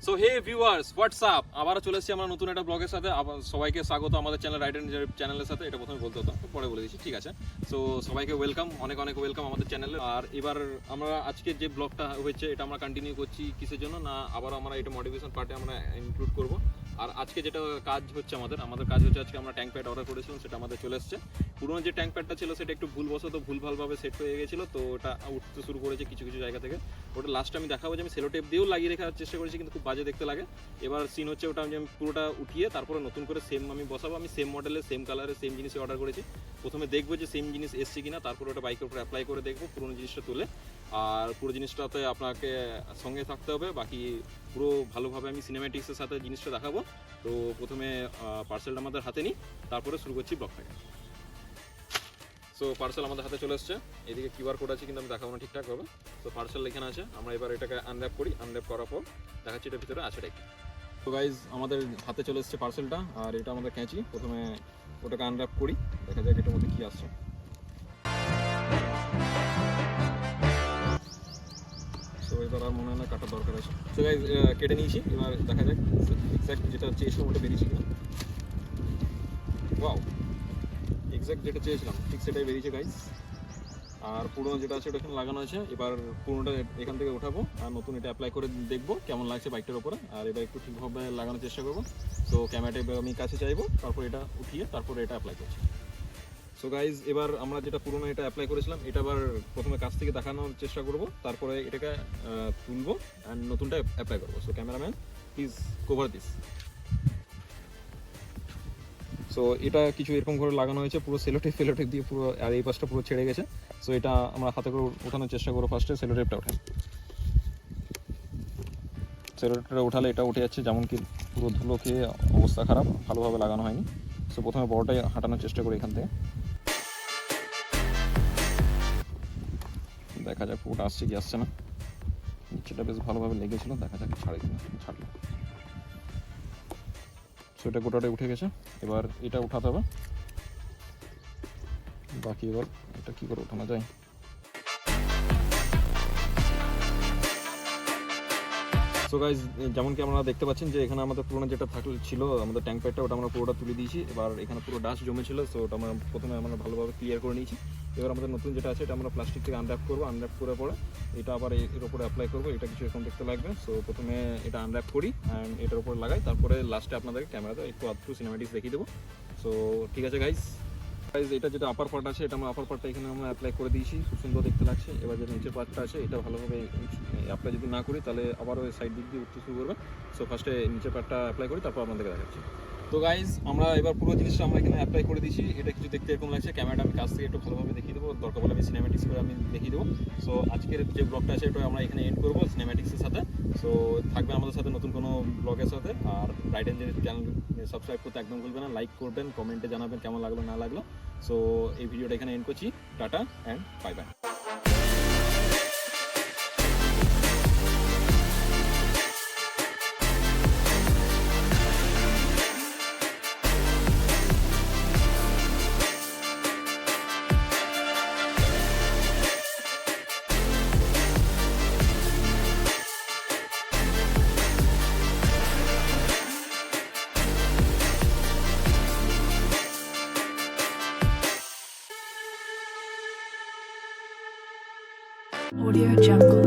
So hey viewers WhatsApp, আবারও চলে এসেছি আমরা নতুন একটা ব্লগের সাথে। সবাইকে স্বাগত আমাদের চ্যানেল রাইট অ্যান্ড চ্যানেলের সাথে। এটা প্রথমে বলতে হতো, পরে বলে দিচ্ছি, ঠিক আছে। সো সবাইকে ওয়েলকাম, অনেক অনেক ওয়েলকাম আমাদের চ্যানেলে। আর এবার আমরা আজকে যে ব্লগটা হয়েছে এটা আমরা কন্টিনিউ করছি কিসের জন্য না, আবার আমরা এটা মোটিভেশন পার্টে আমরা ইনক্লুড করব। আর আজকে যেটা কাজ হচ্ছে আমাদের কাজ হচ্ছে, আজকে আমরা ট্যাঙ্ক প্যাড অর্ডার করেছিলাম, সেটা আমাদের চলে এসেছে। পুরোনো যে ট্যাঙ্ক প্যাডটা ছিল সেটা একটু ভুলভালভাবে সেট হয়ে গেছিলো, তো ওটা উঠতে শুরু করেছে কিছু কিছু জায়গা থেকে। ওটা লাস্টে আমি দেখাবো যে আমি সেলো টেপ দিয়েও লাগিয়ে রাখার চেষ্টা করেছি, কিন্তু খুব বাজে দেখতে লাগে। এবার সিন হচ্ছে ওটা আমি পুরোটা উঠিয়ে তারপরে নতুন করে সেম আমি বসাবো। আমি সেম মডেলে সেম কালারে সেম জিনিসই অর্ডার করেছি। প্রথমে দেখবো যে সেম জিনিস এসছে কিনা, তারপরে ওটা বাইকের উপরে অ্যাপ্লাই করে দেখবো পুরোনো জিনিসটা তুলে। আর পুরো জিনিসটাতে আপনাকে সঙ্গে থাকতে হবে, বাকি পুরো ভালোভাবে আমি সিনেম্যাটিক্সের সাথে জিনিসটা দেখাবো। তো প্রথমে পার্সেলটা আমাদের হাতে নিই, তারপরে শুরু করছি ব্লগটাকে। সো পার্সেল আমাদের হাতে চলে এসছে। এদিকে কিউআর কোড আছে, কিন্তু আমি দেখাবো না ঠিকঠাকভাবে। তো পার্সেল এখানে আছে, আমরা এবার এটাকে আনর্যাপ করি। আনর্যাপ করার পর দেখাচ্ছি এটার ভিতরে আছে কি। তো গাইজ আমাদের হাতে চলে এসছে পার্সেলটা, আর এটা আমাদের ক্যাঁচি। প্রথমে ওটাকে আনর্যাপ করি, দেখা যাক এটার মধ্যে কী আসছে। তো এবার আর মনে হয় না কাটার দরকার আছে। তো গাইজ কেটে নিয়েছি, এবার দেখা যাক এক্স্যাক্ট যেটা চেয়েছিলাম ওটা বেরিয়েছে কিনা। ওয়াও, এক্স্যাক্ট যেটা চেয়েছিলাম ঠিক সেটাই বেরিয়েছে গাইজ। আর পুরোনো যেটা আছে ওটা এখানে লাগানো আছে। এবার পুরোনোটা এখান থেকে উঠাবো আর নতুন এটা অ্যাপ্লাই করে দেখবো কেমন লাগছে বাইকটার উপরে। আর এবার একটু ঠিকভাবে লাগানোর চেষ্টা করবো। সো ক্যামেরাটা আমি কাছে চাইবো, তারপর এটা উঠিয়ে তারপরে এটা অ্যাপ্লাই করছি। সো গাইজ এবার আমরা যেটা পুরোনো এটা অ্যাপ্লাই করেছিলাম এটা আবার প্রথমে কাছ থেকে দেখানোর চেষ্টা করবো, তারপরে এটাকে তুলবো অ্যান্ড নতুনটা অ্যাপ্লাই করবো। So cameraman please cover this. So এটা কিছু এরকম করে লাগানো হয়েছে, পুরো সেলোটেপ দিয়ে পুরো, আর এই পাশটা পুরো ছেড়ে গেছে। সো এটা আমরা হাতে করে ওঠানোর চেষ্টা করবো। ফার্স্টে সেলোটেপটা ওঠে, সেলোটেপটা উঠালে এটা উঠে যাচ্ছে, যেমন কি পুরো ধুলো খেয়ে অবস্থা খারাপ, ভালোভাবে লাগানো হয়নি। সো প্রথমে বড়টাই হাঁটানোর চেষ্টা করি এখান থেকে, দেখা যাক পুরোটা আসছে কি আসছে না। নিচেটা বেশ ভালোভাবে লেগেছিলো, দেখা যাক ছাড়ে কিনা। ছাড়লো, সো এটা গোটাটাই উঠে গেছে। এবার এটা উঠাতে হবে, বাকি এবার এটা কী করে ওঠানো যায়। সো গাইজ যেমন কি আমরা দেখতে পাচ্ছেন যে এখানে আমাদের পুরোনো যেটা ছিল আমাদের ট্যাঙ্ক প্যাডটা, ওটা আমরা পুরোটা তুলে দিয়েছি। এবার এখানে পুরো ডাস্ট জমেছিল, সো ওটা আমরা প্রথমে আমরা ভালোভাবে ক্লিয়ার করে নিয়েছি। এবার আমাদের নতুন যেটা আছে এটা আমরা প্লাস্টিক থেকে আনর্যাপ করবো। আনর্যাপ করে পরে এটা আবার এর উপরে অ্যাপ্লাই করবো। এটা কিছু এরকম দেখতে লাগবে। সো প্রথমে এটা আনর্যাপ করি অ্যান্ড এটার উপরে লাগাই, তারপরে লাস্টে আপনাদেরকে ক্যামেরাতে একটু আধটু সিনেম্যাটিক্স দেখিয়ে দেবো। সো ঠিক আছে গাইজ, এটা যেটা আপার পার্ট আছে এটা আমরা আপার পার্টটা এখানে আমরা অ্যাপ্লাই করে দিয়েছি, খুব সুন্দর দেখতে লাগছে। এবার যে নিচের পার্টটা আছে এটা ভালোভাবে অ্যাপ্লাই যদি না করি তাহলে আবার ওই সাইড দিক দিয়ে উঠতে শুরু করবে। সো ফার্স্টে নিচের পার্টটা অ্যাপ্লাই করি, তারপর আপনাদেরকে দেখাচ্ছি। তো গাইজ আমরা এবার পুরো জিনিসটা আমরা এখানে অ্যাপ্লাই করে দিয়েছি। এটা কিছু দেখতে এরকম লাগছে। ক্যামেরাটা আমি কাছ থেকে একটু ভালোভাবে দেখিয়ে দেবো, দরকার বলে আমি সিনেম্যাটিক্স করে আমি দেখিয়ে দেবো। সো আজকের যে ব্লগটা আছে এটা আমরা এখানে এন্ড করবো সিনেম্যাটিক্সের সাথে। সো থাকবে আমাদের সাথে নতুন কোনো ব্লগের সাথে। আর রাইট এন্ড চ্যানেল সাবস্ক্রাইব করতে একদম ভুলবেন না, লাইক করবেন, কমেন্টে জানাবেন কেমন লাগলো না লাগলো। সো এই ভিডিওটা এখানে এন্ড করছি। Tata and bye bye. Audio Jungle.